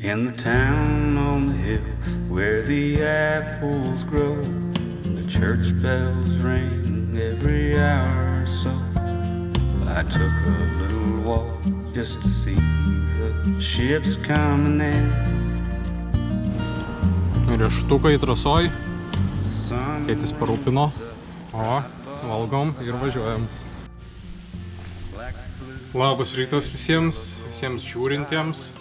In the town on the hill where the apples grow, and the church bells ring every hour or so. I took a little walk just to see the ships coming in. Riešutukai trasoj, tėtis parūpino, o valgom ir važiuojam. Labas rytas visiems žiūrintiems.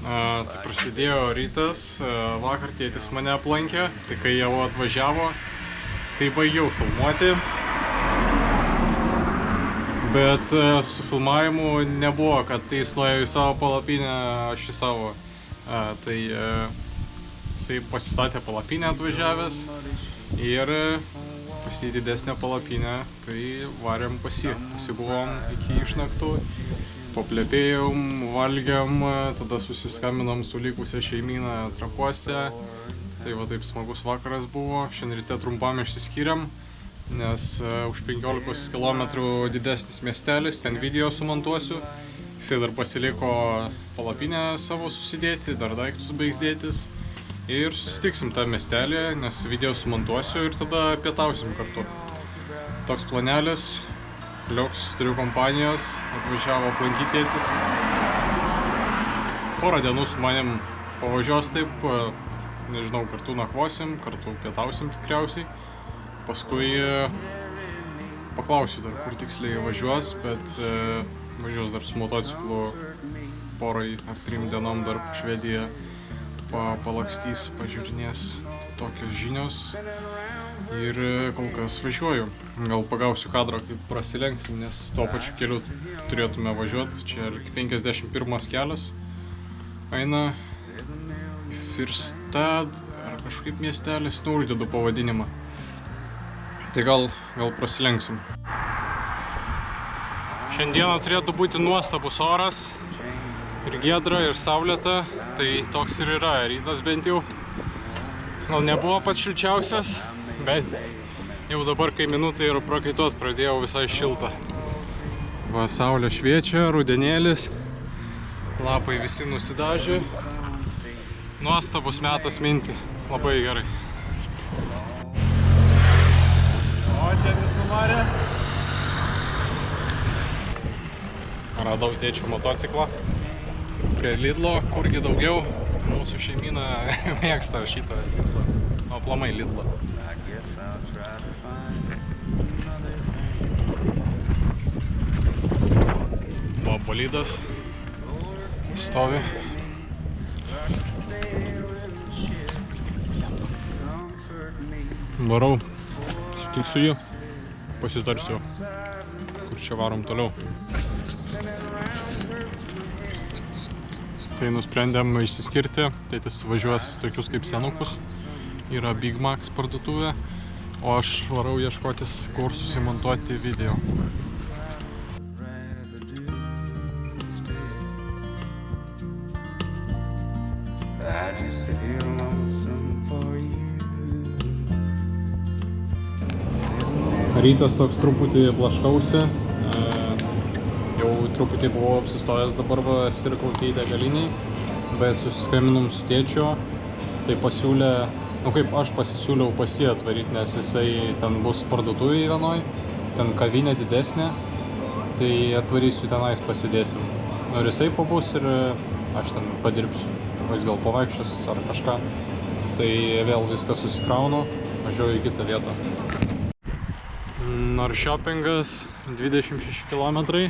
Tai prasidėjo rytas, vakar tėtis mane aplankė, tai kai jau atvažiavo, tai baigiau filmuoti. Bet su filmavimu nebuvo, kad jis nuėjo į savo palapinę, aš į savo. Tai jisai pasistatė palapinę atvažiavęs ir pas jį didesnę palapinę, tai varėm pasibuvom iki išnaktų. Paplepėjom, valgiam, tada susiskambinom su likusia šeimyna Trakuose. Tai va taip smagus vakaras buvo. Šiandien ryte trumpam išsiskyrėm, nes už 15 km didesnis miestelis, ten video sumontuosiu. Jisai dar pasiliko palapinę savo susidėti, dar daiktus baigs dėtis. Ir susitiksim tą miestelį, nes video sumontuosiu ir tada pietausim kartu. Toks planelis. Liuks, turiu kompanijos, atvažiavo aplankyti tėtis. Porą dienų su manim pavažiuos taip, nežinau, kartu nakvosim, kartu pietausim tikriausiai. Paskui paklausiu dar, kur tiksliai važiuos, bet važiuos dar su motociklu porai ar 3 dienom dar po Švediją. Palakstys, pažiūrinės tokios žinios. Ir kol kas važiuoju. Gal pagausiu kadrą, kaip prasilenksim, nes tuo pačiu keliu turėtume važiuoti. Čia 51 kelias. Eina Firstad ar kažkaip miestelis, uždedu pavadinimą. Tai gal prasilenksim. Šiandieną turėtų būti nuostabus oras. Ir giedra, ir saulėta. Tai toks ir yra rytas bent jau. Gal nebuvo pats šilčiausias, bet jau dabar, kai minutė ir prakaituot pradėjau visai šiltą. Va, saulė šviečia, rudenėlis, lapai visi nusidažė. Nuostabus metas minti, labai gerai. O, tėtis nuvarė. Radau tėčio motociklą prie Lidlo, kurgi daugiau. Mūsų šeimyna mėgsta šitą Lidlą, o aplamai Lidlą. O bolidas stovi. Varau, sutiksiu jį, pasitarsiu, kur čia varom toliau. Tai nusprendėm išsiskirti, tėtis važiuos tokius kaip senukus, yra Big Max parduotuvė, o aš varau ieškotis, kur susimontuoti video. Rytas toks truputį blaškausi. Jau truputį buvau apsistojęs dabar Circle K degaliniai, bet susiskambinom su tėčiu, tai pasiūlė, kaip aš pasisiūliau pas jį atvaryti, nes jisai ten bus parduotuvėje vienoj, ten kavinė didesnė, tai atvarysiu tenais pasidėsim. Ir jisai pabus ir aš ten padirbsiu, o jis gal pavaikščios ar kažką, tai vėl viską susikraunu, važiuoju į kitą vietą. Norrköpingas 26 km.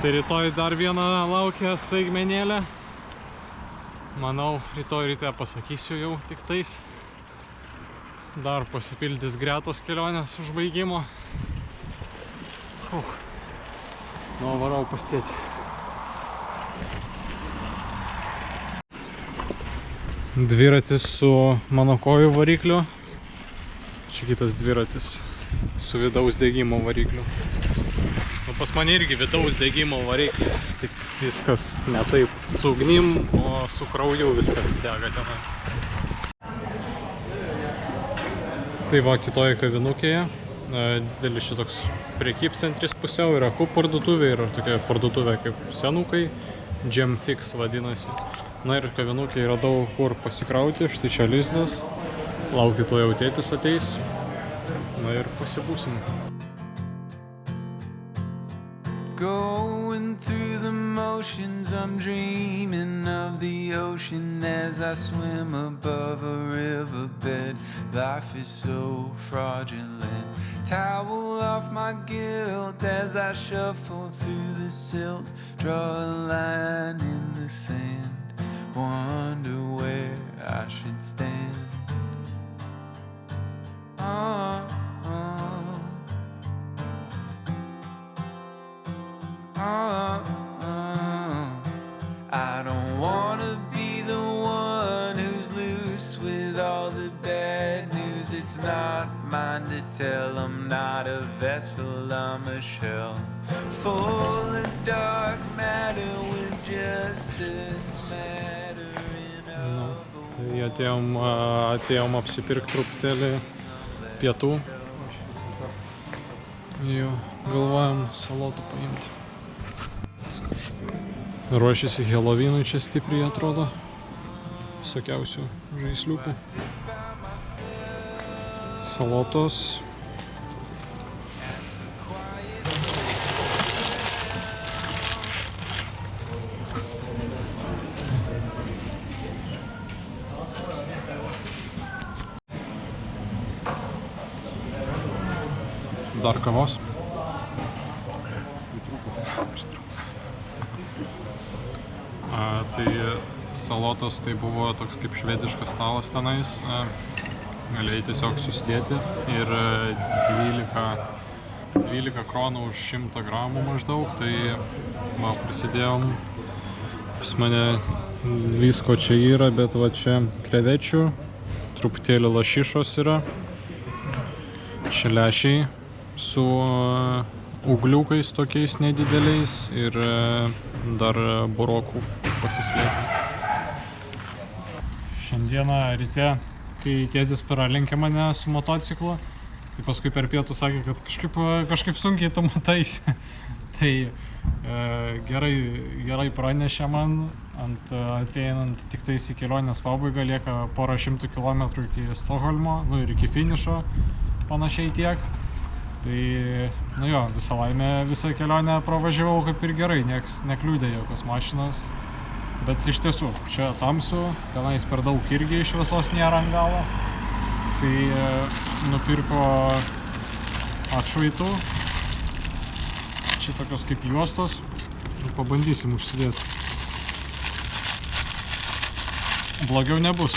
Tai rytoj dar vieną laukia staigmenėlę. Manau, rytoj ryte pasakysiu jau tik tais. Dar pasipildys gretos kelionės užbaigimo. Nu, varau pas tėtį. Dviratis su mano kojų varikliu. Čia kitas dviratis su vidaus degimo varikliu. Pas mane irgi vidaus degimo variklis, tik viskas ne taip su ugnim, o su krauju viskas dega tenai. Tai va, kitoje kavinukėje, didelis šitoks prekybcentris pusiau, yra kup parduotuvė, yra tokia parduotuvė kaip senukai, Gem Fix vadinasi. Na ir kavinukė radau kur pasikrauti, štai čia lizdas. Laukiu, to jau tėtis ateis. Na ir pasibūsim. Going through the motions, I'm dreaming of the ocean as I swim above a riverbed. Life is so fraudulent. Towel off my guilt as I shuffle through the silt. Draw a line in the sand. Wonder where I should stand. I don't wanna be the one who's loose with all the bad news. It's not mine to tell. I'm not a vessel, I'm a shell, full of dark matter with just a smattering of Tai atėjom apsipirkti truputėlį pietų. Jau galvojam salotų paimti. Ruošiasi Helovinui, čia stipriai atrodo. Visokiausių žaisliukų. Salotos. Dar kavos. Tai salotos tai buvo toks kaip švediškas stalas tenais. Galėjai tiesiog susidėti ir 12 kronų už 100 gramų maždaug. Tai prisidėjom. Pas mane visko čia yra, bet va čia krevečių, truputėlį lašišos yra. Čia lęšiai su ugliukais tokiais nedideliais ir dar burokų pasislėpę. Šiandieną ryte, kai tėtis pralenkė mane su motociklu, tai paskui per pietų sakė, kad kažkaip sunkiai tu mataisi. Tai gerai pranešė man, ateinant tik tais į kelionės pabaigą, lieka porą šimtų kilometrų iki Stokholmo, ir iki finišo panašiai tiek. Tai, jo, visą laimę, visą kelionę pravažiavau kaip ir gerai, nieks nekliūdė jokios mašinos. Bet iš tiesų, čia tamsu, tenais per daug irgi šviesos nėra ant galo. Tai nupirko atšvaitų. Čia tokios kaip juostos. Pabandysim užsidėti. Blogiau nebus,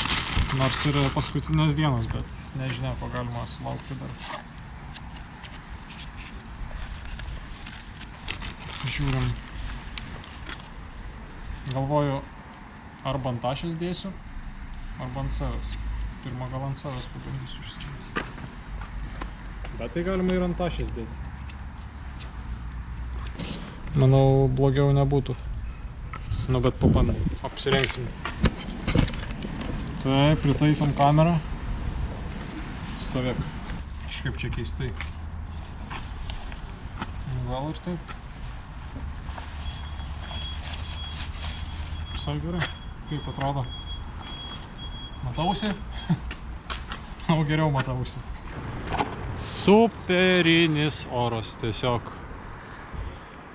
nors ir paskutinės dienos, bet nežinia, ko galima sulaukti dar. Žiūrim. Galvoju, arba ant tašės dėsiu, arba ant savęs. Pirma gal ant savęs pabandysiu užsidėti. Bet tai galima ir ant tašės dėti. Manau, blogiau nebūtų. Bet apsirengsim. Taip, pritaisom kamerą. Stovėk. Kažkaip čia keistai. Gal ir taip. Visai gerai. Kaip atrodo? Matausi? Geriau matausi. Superinis oras tiesiog.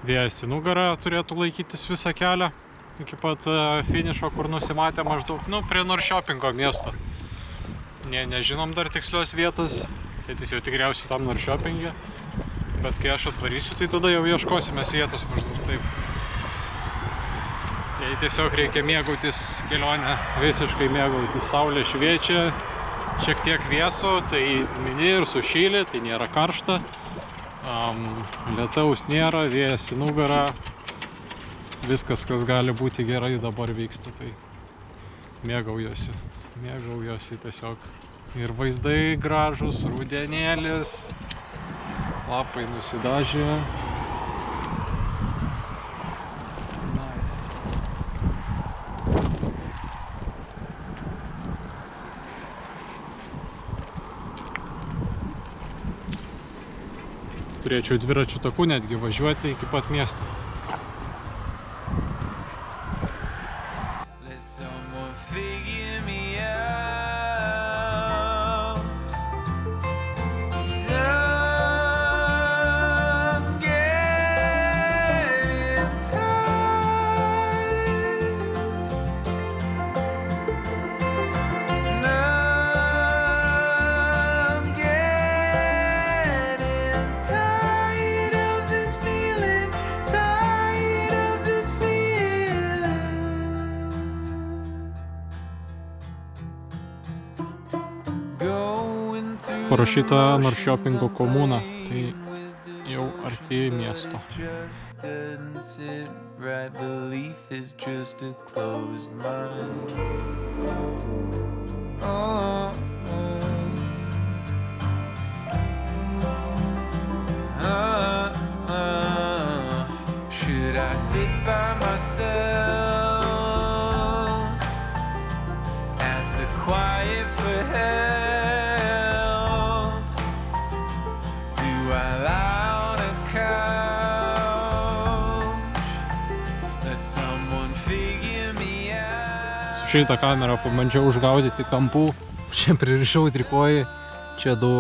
Vėjas į nugarą turėtų laikytis visą kelią. Iki pat finišo, kur nusimatė maždaug, prie Norrköpingo miesto. Nežinom dar tikslios vietos. Tėtis jau tikriausiai tam Norrköpinge. Bet kai aš atvarysiu, tai tada jau ieškosimės vietos maždaug taip. Jei tiesiog reikia mėgautis kelionę, visiškai mėgautis, saulė šviečia, šiek tiek vėsu, tai mini ir sušyli, tai nėra karšta. Lietaus nėra, vėjas į nugarą. Viskas, kas gali būti gerai, dabar vyksta, tai mėgaujuosi tiesiog. Ir vaizdai gražus, rudenėlis, lapai nusidažė. Turėčiau dviračių takų netgi važiuoti iki pat miesto. parašyta Norrköpingo komuna, tai jau arti miesto. Just doesn't sit right. Belief is just a closed mind. Oh, should I sit by myself? Ask the quiet for help? Do I lie on a couch? Let someone figure me out? Su šitą kamerą pabandžiau užgaudyti kampų, čia pririšau trikojį, čia du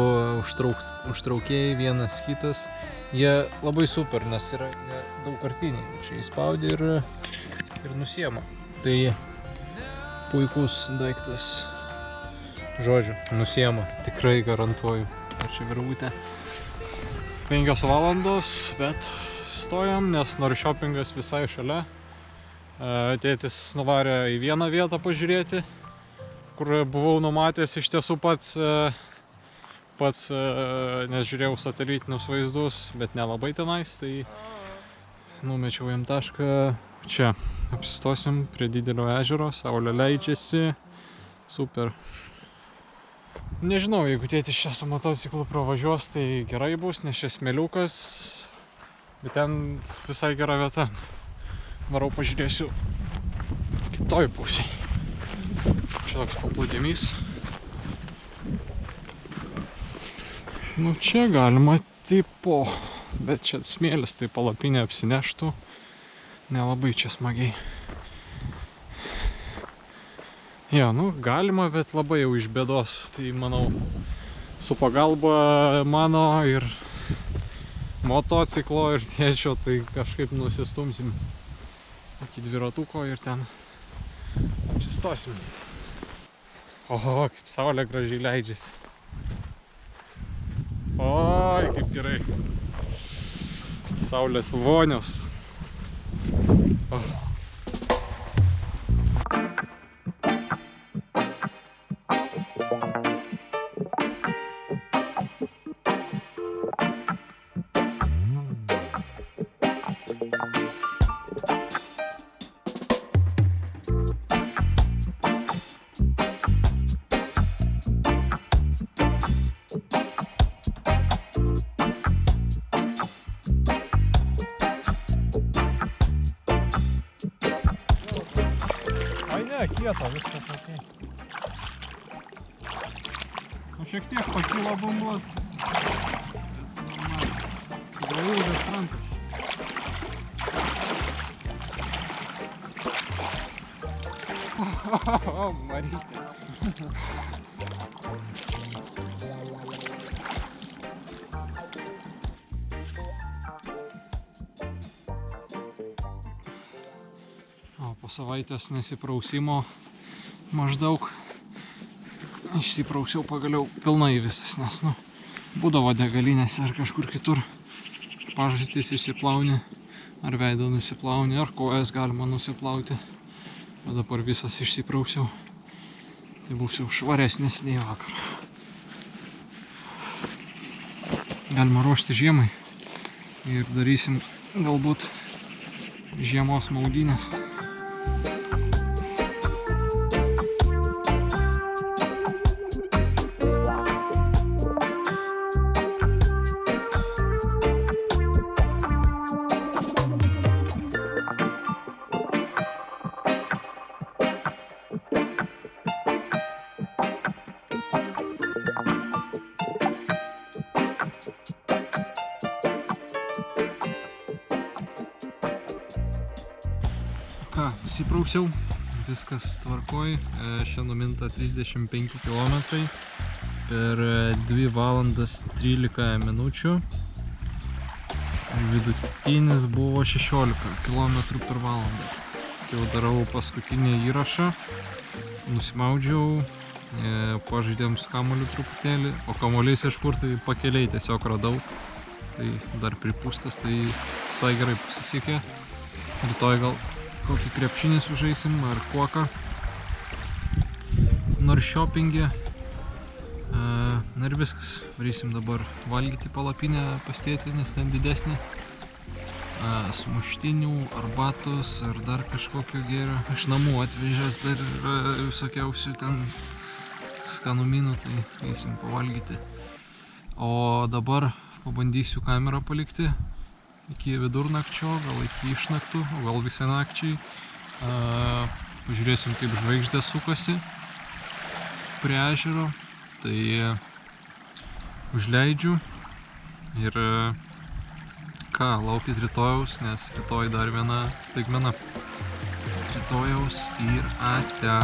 užtraukėjai, vienas kitas. Jie labai super, nes yra daugkartiniai, čia įspaudė ir nusiema. Tai puikus daiktas, žodžiu, nusiema, tikrai garantuoju. Ir čia virvutė. 5 valandos, bet stojam, nes Norrköpingas visai šalia. Tėtis nuvarė į vieną vietą pažiūrėti, kur buvau numatęs iš tiesų pats, nes žiūrėjau satelitinius vaizdus, bet nelabai tenais, tai numečiau jam tašką. Čia apsistosim prie didelio ežero, saulė leidžiasi, super. Nežinau, jeigu tėtis čia su motociklu pravažiuos, tai gerai bus, nes čia smėliukas, bet ten visai gera vieta. Varau pažiūrėsiu kitoj pusėj. Čia toks paplūdimys. Nu čia galima tipo, bet čia smėlis, tai palapinė apsineštų. Nelabai čia smagiai. Ja, nu galima, bet labai jau iš bėdos. Tai manau, su pagalba mano ir motociklo ir tėčio, tai kažkaip nusistumsim iki dviratuko ir ten apsistosim. Oho, kaip saulė gražiai leidžiasi. Oi, kaip gerai. Saulės vonios. Oh. Kieta, viskas ok. Nu šiek tiek pakilo bangos. Gal ilgas krantas. O, Marytė. Po savaitės nesiprausimo maždaug išsiprausiau pagaliau pilnai visas, nes būdavo degalinėse ar kažkur kitur pažastys išsiplauni, ar veidą nusiplauni, ar kojas galima nusiplauti. O dabar visas išsiprausiau, tai būsiu švaresnis nei vakar. Galima ruošti žiemai ir darysim galbūt žiemos maudynės. Nusiprausiau, viskas tvarkoj, šiandien numinta 35 km per 2 valandas 13 minučių. Vidutinis buvo 16 km per valandą. Jau darau paskutinį įrašą, nusimaudžiau, pažaidėm su kamuoliu truputėlį, o kamuolys iš kur tai pakeliai tiesiog radau. Tai dar pripūstas, tai visai gerai pasisekė. Rytoj gal kokį krepšinį sužaisim ar kuoką Norrköpinge. Na ir viskas, varysim dabar valgyti palapinę pas tėtį, nes ten didesnė. Sumuštinių, arbatos ar dar kažkokio gėrio. Iš namų atvežęs dar yra visokiausių ten skanumynų, tai eisim pavalgyti. O dabar pabandysiu kamerą palikti iki vidurnakčio, gal iki išnaktų, o gal visą nakčiai. Pažiūrėsim, kaip žvaigždės sukasi prie ežero. Tai užleidžiu ir ką, laukit rytojaus, nes rytoj dar viena staigmena. Rytojaus ir ate.